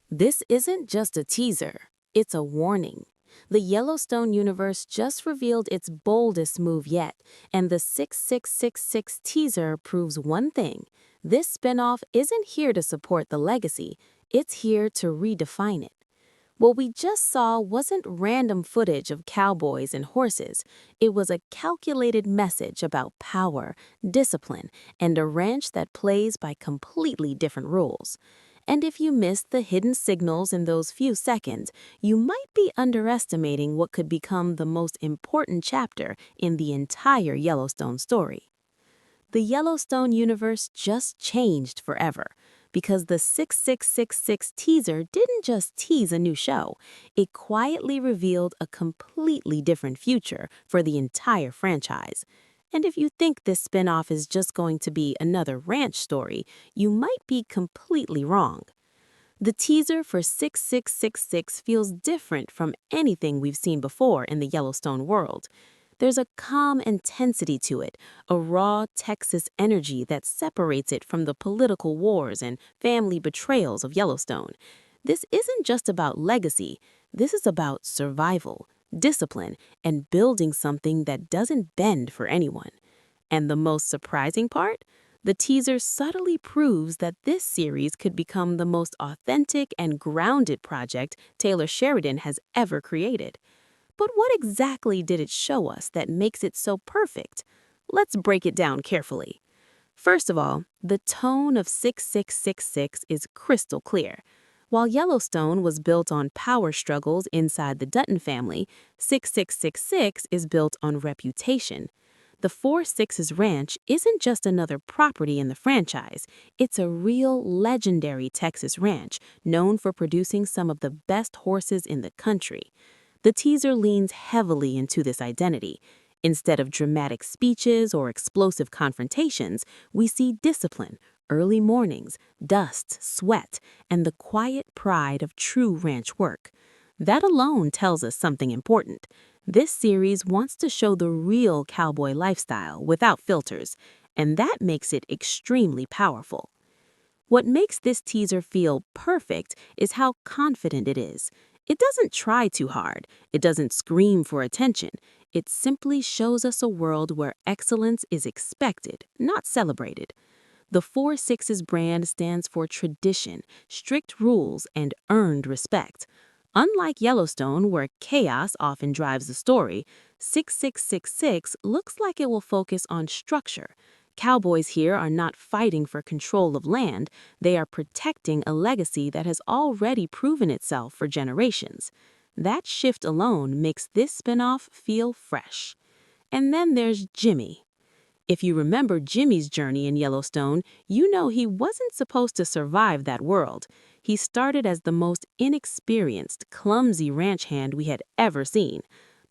This isn't just a teaser, it's a warning. The Yellowstone universe just revealed its boldest move yet, and the 6666 teaser proves one thing. This spinoff isn't here to support the legacy, it's here to redefine it. What we just saw wasn't random footage of cowboys and horses. It was a calculated message about power, discipline, and a ranch that plays by completely different rules. And if you missed the hidden signals in those few seconds, you might be underestimating what could become the most important chapter in the entire Yellowstone story. The Yellowstone universe just changed forever because the 6666 teaser didn't just tease a new show, it quietly revealed a completely different future for the entire franchise. And if you think this spin-off is just going to be another ranch story, you might be completely wrong. The teaser for 6666 feels different from anything we've seen before in the Yellowstone world. There's a calm intensity to it, a raw Texas energy that separates it from the political wars and family betrayals of Yellowstone. This isn't just about legacy, this is about survival, discipline, and building something that doesn't bend for anyone. And the most surprising part? The teaser subtly proves that this series could become the most authentic and grounded project Taylor Sheridan has ever created. But what exactly did it show us that makes it so perfect? Let's break it down carefully. First of all, the tone of 6666 is crystal clear. While Yellowstone was built on power struggles inside the Dutton family, 6666 is built on reputation. The Four Sixes Ranch isn't just another property in the franchise, it's a real legendary Texas ranch known for producing some of the best horses in the country. The teaser leans heavily into this identity. Instead of dramatic speeches or explosive confrontations, we see discipline, early mornings, dust, sweat, and the quiet pride of true ranch work. That alone tells us something important. This series wants to show the real cowboy lifestyle without filters, and that makes it extremely powerful. What makes this teaser feel perfect is how confident it is. It doesn't try too hard. It doesn't scream for attention. It simply shows us a world where excellence is expected, not celebrated. The Four Sixes brand stands for tradition, strict rules, and earned respect. Unlike Yellowstone, where chaos often drives the story, 6666 looks like it will focus on structure. Cowboys here are not fighting for control of land, they are protecting a legacy that has already proven itself for generations. That shift alone makes this spinoff feel fresh. And then there's Jimmy. If you remember Jimmy's journey in Yellowstone, you know he wasn't supposed to survive that world. He started as the most inexperienced, clumsy ranch hand we had ever seen.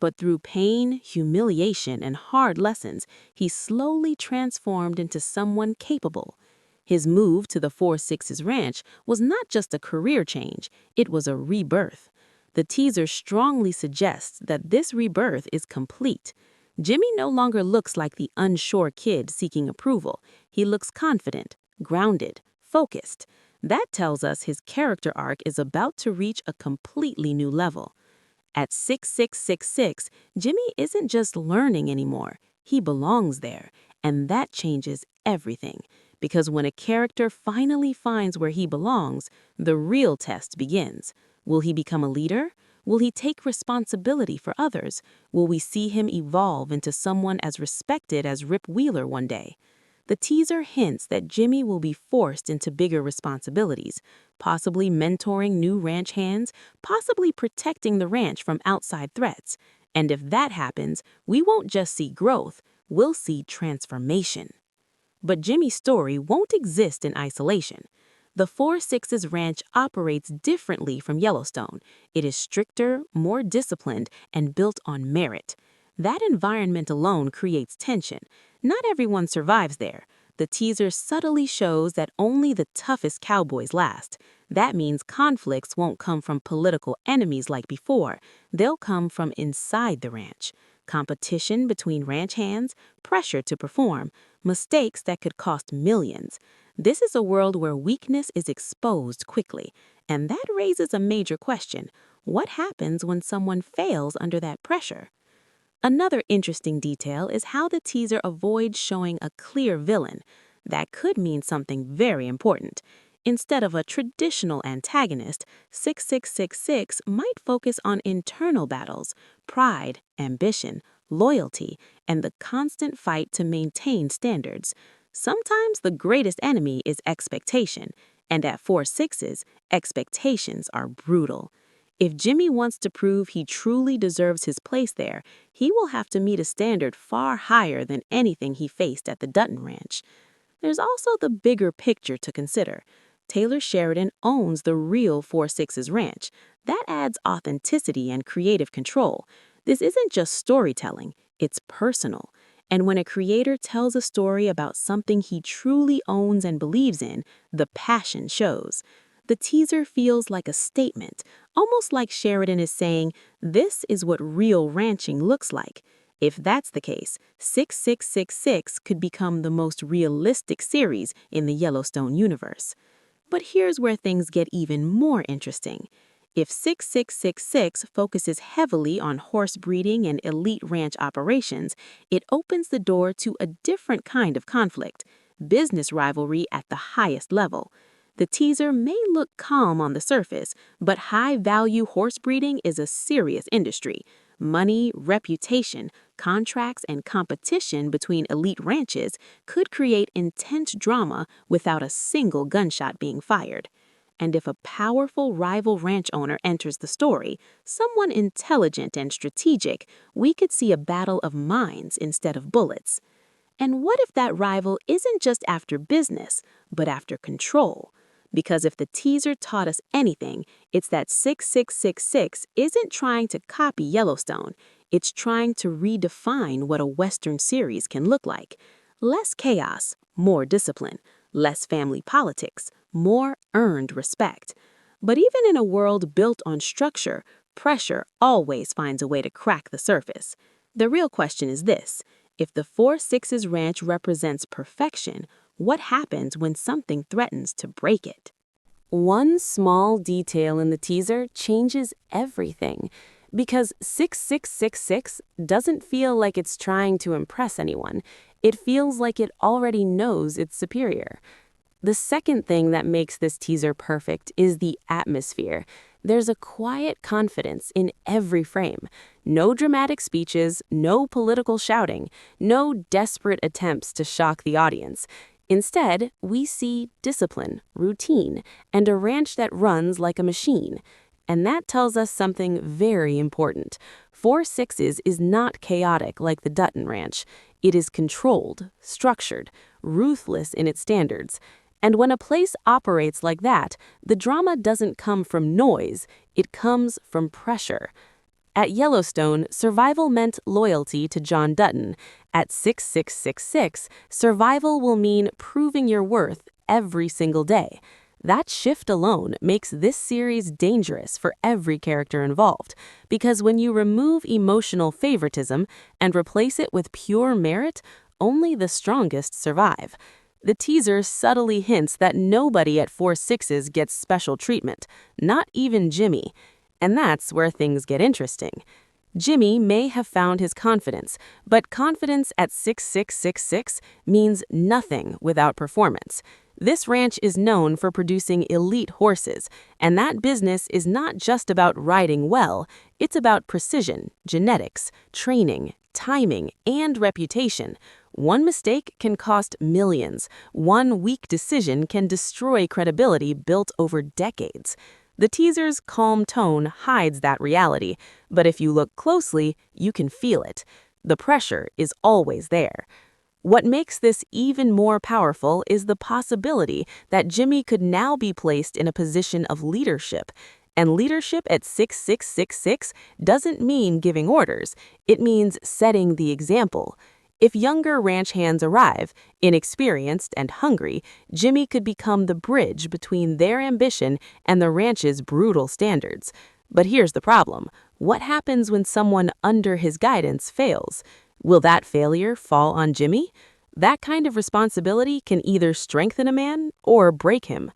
But through pain, humiliation, and hard lessons, he slowly transformed into someone capable. His move to the Four Sixes Ranch was not just a career change, it was a rebirth. The teaser strongly suggests that this rebirth is complete. Jimmy no longer looks like the unsure kid seeking approval. He looks confident, grounded, focused. That tells us his character arc is about to reach a completely new level. At 6666, Jimmy isn't just learning anymore. He belongs there, and that changes everything. Because when a character finally finds where he belongs, the real test begins. Will he become a leader? Will he take responsibility for others? Will we see him evolve into someone as respected as Rip Wheeler one day? The teaser hints that Jimmy will be forced into bigger responsibilities, possibly mentoring new ranch hands, possibly protecting the ranch from outside threats. And if that happens, we won't just see growth, we'll see transformation. But Jimmy's story won't exist in isolation. The Four Sixes Ranch operates differently from Yellowstone. It is stricter, more disciplined, and built on merit. That environment alone creates tension. Not everyone survives there. The teaser subtly shows that only the toughest cowboys last. That means conflicts won't come from political enemies like before. They'll come from inside the ranch. Competition between ranch hands, pressure to perform, mistakes that could cost millions. This is a world where weakness is exposed quickly, and that raises a major question. What happens when someone fails under that pressure? Another interesting detail is how the teaser avoids showing a clear villain. That could mean something very important. Instead of a traditional antagonist, 6666 might focus on internal battles, pride, ambition, loyalty, and the constant fight to maintain standards. Sometimes the greatest enemy is expectation, and at 4 6s, expectations are brutal. If Jimmy wants to prove he truly deserves his place there, he will have to meet a standard far higher than anything he faced at the Dutton Ranch. There's also the bigger picture to consider. Taylor Sheridan owns the real 4 6's ranch. That adds authenticity and creative control. This isn't just storytelling, it's personal. And when a creator tells a story about something he truly owns and believes in, the passion shows. The teaser feels like a statement, almost like Sheridan is saying, this is what real ranching looks like. If that's the case, 6666 could become the most realistic series in the Yellowstone universe. But here's where things get even more interesting. If 6666 focuses heavily on horse breeding and elite ranch operations, it opens the door to a different kind of conflict, business rivalry at the highest level. The teaser may look calm on the surface, but high-value horse breeding is a serious industry. Money, reputation, contracts, and competition between elite ranches could create intense drama without a single gunshot being fired. And if a powerful rival ranch owner enters the story, someone intelligent and strategic, we could see a battle of minds instead of bullets. And what if that rival isn't just after business, but after control? Because if the teaser taught us anything, it's that 6666 isn't trying to copy Yellowstone. It's trying to redefine what a Western series can look like. Less chaos, more discipline. Less family politics, more earned respect. But even in a world built on structure, pressure always finds a way to crack the surface. The real question is this. If the 4 6's ranch represents perfection, what happens when something threatens to break it? One small detail in the teaser changes everything, because 6666 doesn't feel like it's trying to impress anyone. It feels like it already knows it's superior. The second thing that makes this teaser perfect is the atmosphere. There's a quiet confidence in every frame. No dramatic speeches, no political shouting, no desperate attempts to shock the audience. Instead, we see discipline, routine, and a ranch that runs like a machine. And that tells us something very important. 4 6's is not chaotic like the Dutton Ranch. It is controlled, structured, ruthless in its standards. And when a place operates like that, the drama doesn't come from noise, it comes from pressure. At Yellowstone, survival meant loyalty to John Dutton. At 6666, survival will mean proving your worth every single day. That shift alone makes this series dangerous for every character involved, because when you remove emotional favoritism and replace it with pure merit, only the strongest survive. The teaser subtly hints that nobody at 4 6's gets special treatment, not even Jimmy. And that's where things get interesting. Jimmy may have found his confidence, but confidence at 6666 means nothing without performance. This ranch is known for producing elite horses, and that business is not just about riding well, it's about precision, genetics, training, timing, and reputation. One mistake can cost millions. One weak decision can destroy credibility built over decades. The teaser's calm tone hides that reality, but if you look closely, you can feel it. The pressure is always there. What makes this even more powerful is the possibility that Jimmy could now be placed in a position of leadership. And leadership at 6666 doesn't mean giving orders, it means setting the example. If younger ranch hands arrive, inexperienced and hungry, Jimmy could become the bridge between their ambition and the ranch's brutal standards. But here's the problem. What happens when someone under his guidance fails? Will that failure fall on Jimmy? That kind of responsibility can either strengthen a man or break him.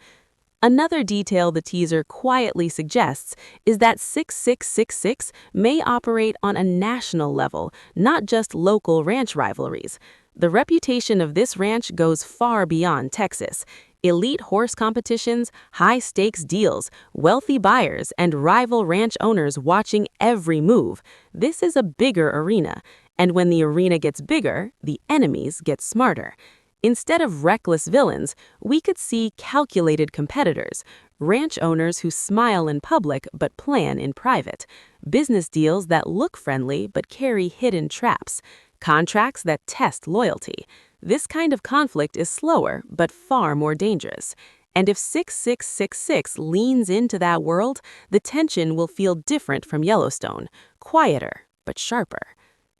Another detail the teaser quietly suggests is that 6666 may operate on a national level, not just local ranch rivalries. The reputation of this ranch goes far beyond Texas. Elite horse competitions, high-stakes deals, wealthy buyers, and rival ranch owners watching every move. This is a bigger arena. And when the arena gets bigger, the enemies get smarter. Instead of reckless villains, we could see calculated competitors, ranch owners who smile in public but plan in private, business deals that look friendly but carry hidden traps, contracts that test loyalty. This kind of conflict is slower but far more dangerous. And if 6666 leans into that world, the tension will feel different from Yellowstone, quieter but sharper.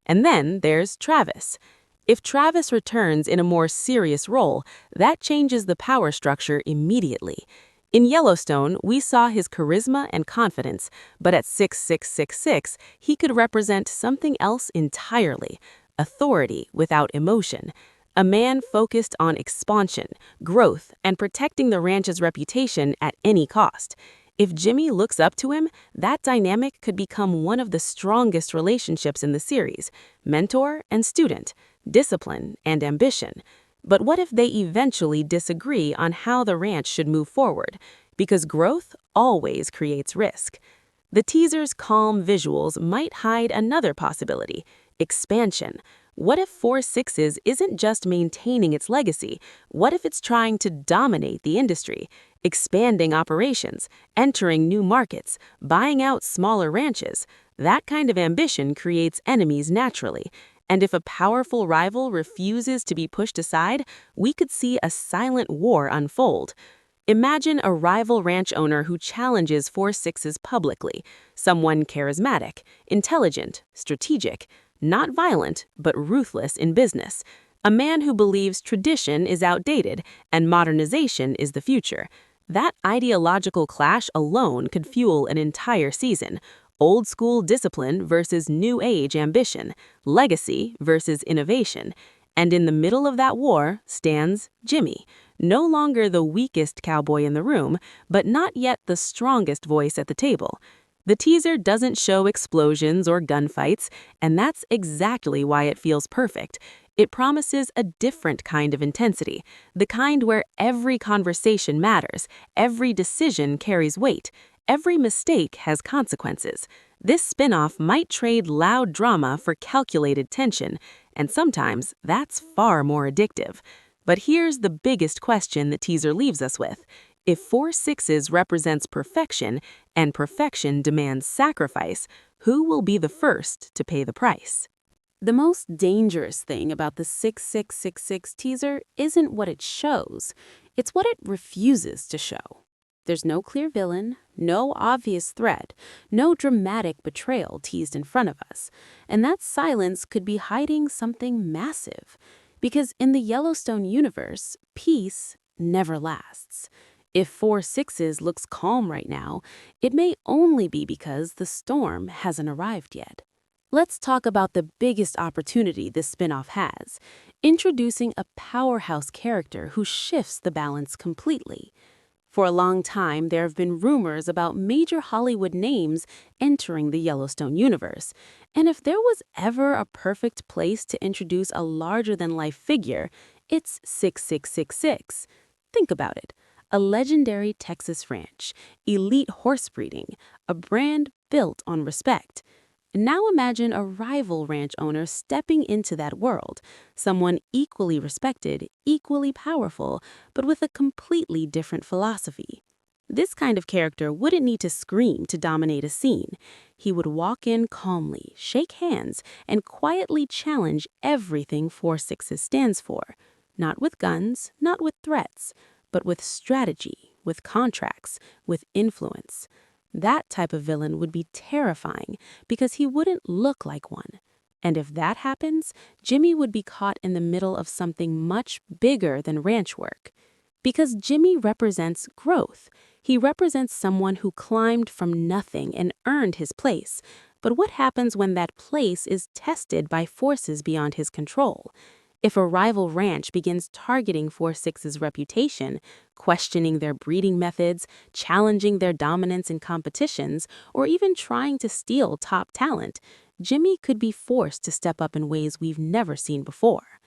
And then there's Travis. If Travis returns in a more serious role, that changes the power structure immediately. In Yellowstone, we saw his charisma and confidence, but at 6666, he could represent something else entirely: authority without emotion. A man focused on expansion, growth, and protecting the ranch's reputation at any cost. If Jimmy looks up to him, that dynamic could become one of the strongest relationships in the series: mentor and student, discipline and ambition. But what if they eventually disagree on how the ranch should move forward? Because growth always creates risk. The teaser's calm visuals might hide another possibility: expansion. What if 4-6 isn't just maintaining its legacy? What if it's trying to dominate the industry, expanding operations, entering new markets, buying out smaller ranches? That kind of ambition creates enemies naturally. And if a powerful rival refuses to be pushed aside, we could see a silent war unfold. Imagine a rival ranch owner who challenges 4-6 publicly, someone charismatic, intelligent, strategic, not violent, but ruthless in business. A man who believes tradition is outdated and modernization is the future. That ideological clash alone could fuel an entire season. Old school discipline versus new age ambition, legacy versus innovation. And in the middle of that war stands Jimmy, no longer the weakest cowboy in the room, but not yet the strongest voice at the table. The teaser doesn't show explosions or gunfights, and that's exactly why it feels perfect. It promises a different kind of intensity, the kind where every conversation matters, every decision carries weight, every mistake has consequences. This spin-off might trade loud drama for calculated tension, and sometimes that's far more addictive. But here's the biggest question the teaser leaves us with. If 4-6 represents perfection, and perfection demands sacrifice, who will be the first to pay the price? The most dangerous thing about the 6666 teaser isn't what it shows, it's what it refuses to show. There's no clear villain, no obvious threat, no dramatic betrayal teased in front of us, and that silence could be hiding something massive. Because in the Yellowstone universe, peace never lasts. If 4-6 looks calm right now, it may only be because the storm hasn't arrived yet. Let's talk about the biggest opportunity this spinoff has: introducing a powerhouse character who shifts the balance completely. For a long time, there have been rumors about major Hollywood names entering the Yellowstone universe. And if there was ever a perfect place to introduce a larger-than-life figure, it's 6666. Think about it. A legendary Texas ranch, elite horse breeding, a brand built on respect. Now imagine a rival ranch owner stepping into that world, someone equally respected, equally powerful, but with a completely different philosophy. This kind of character wouldn't need to scream to dominate a scene. He would walk in calmly, shake hands, and quietly challenge everything 4-6 stands for. Not with guns, not with threats, but with strategy, with contracts, with influence. That type of villain would be terrifying because he wouldn't look like one. And if that happens, Jimmy would be caught in the middle of something much bigger than ranch work. Because Jimmy represents growth. He represents someone who climbed from nothing and earned his place. But what happens when that place is tested by forces beyond his control? If a rival ranch begins targeting 4-6's reputation, questioning their breeding methods, challenging their dominance in competitions, or even trying to steal top talent, Jimmy could be forced to step up in ways we've never seen before.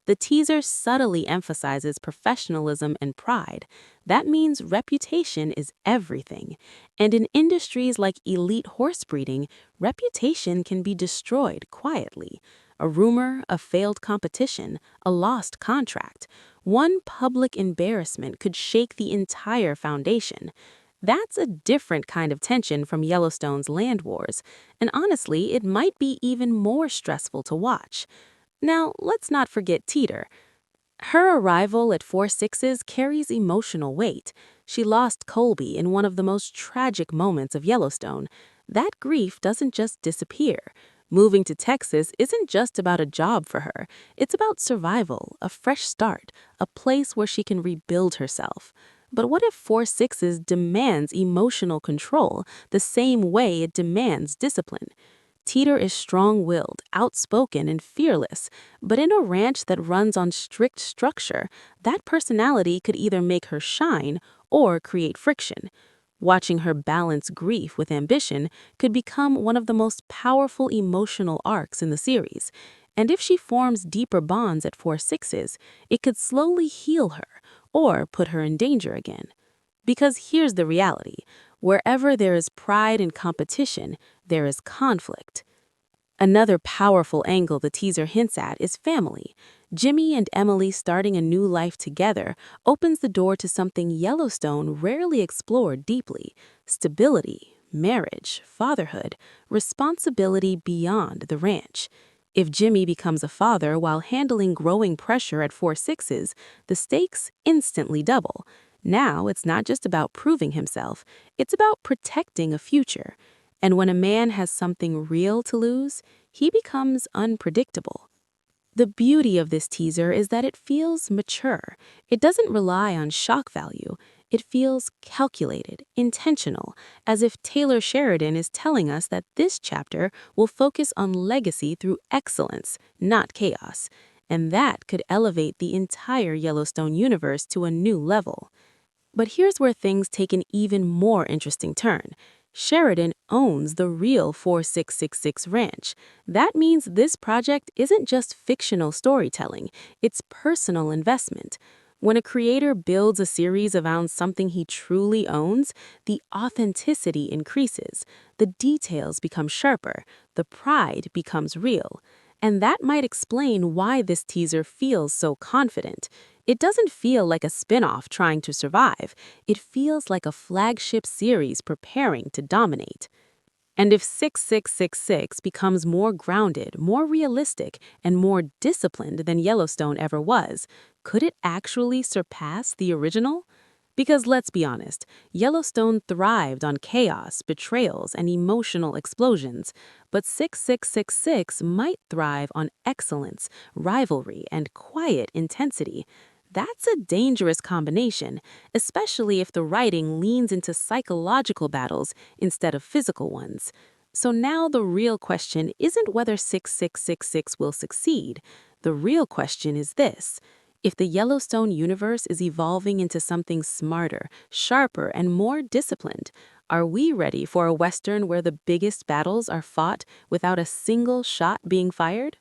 The teaser subtly emphasizes professionalism and pride. That means reputation is everything. And in industries like elite horse breeding, reputation can be destroyed quietly. A rumor, a failed competition, a lost contract. One public embarrassment could shake the entire foundation. That's a different kind of tension from Yellowstone's land wars, and honestly, it might be even more stressful to watch. Now, let's not forget Teeter. Her arrival at 4-6's carries emotional weight. She lost Colby in one of the most tragic moments of Yellowstone. That grief doesn't just disappear. Moving to Texas isn't just about a job for her. It's about survival, a fresh start, a place where she can rebuild herself. But what if 4-6's demands emotional control the same way it demands discipline? Teeter is strong-willed, outspoken, and fearless, but in a ranch that runs on strict structure, that personality could either make her shine or create friction. Watching her balance grief with ambition could become one of the most powerful emotional arcs in the series. And if she forms deeper bonds at 4-6's, it could slowly heal her or put her in danger again. Because here's the reality. Wherever there is pride and competition, there is conflict. Another powerful angle the teaser hints at is family. Jimmy and Emily starting a new life together opens the door to something Yellowstone rarely explored deeply: stability, marriage, fatherhood, responsibility beyond the ranch. If Jimmy becomes a father while handling growing pressure at 4-6's, the stakes instantly double. Now it's not just about proving himself, it's about protecting a future. And when a man has something real to lose, he becomes unpredictable. The beauty of this teaser is that it feels mature. It doesn't rely on shock value. It feels calculated, intentional, as if Taylor Sheridan is telling us that this chapter will focus on legacy through excellence, not chaos. And that could elevate the entire Yellowstone universe to a new level. But here's where things take an even more interesting turn. Sheridan owns the real 4666 ranch. That means this project isn't just fictional storytelling, it's personal investment. When a creator builds a series around something he truly owns, the authenticity increases, the details become sharper, the pride becomes real. And that might explain why this teaser feels so confident. It doesn't feel like a spin-off trying to survive. It feels like a flagship series preparing to dominate. And if 6666 becomes more grounded, more realistic, and more disciplined than Yellowstone ever was, could it actually surpass the original? Because let's be honest, Yellowstone thrived on chaos, betrayals, and emotional explosions, but 6666 might thrive on excellence, rivalry, and quiet intensity. That's a dangerous combination, especially if the writing leans into psychological battles instead of physical ones. So now the real question isn't whether 6666 will succeed. The real question is this: if the Yellowstone universe is evolving into something smarter, sharper, and more disciplined, are we ready for a Western where the biggest battles are fought without a single shot being fired?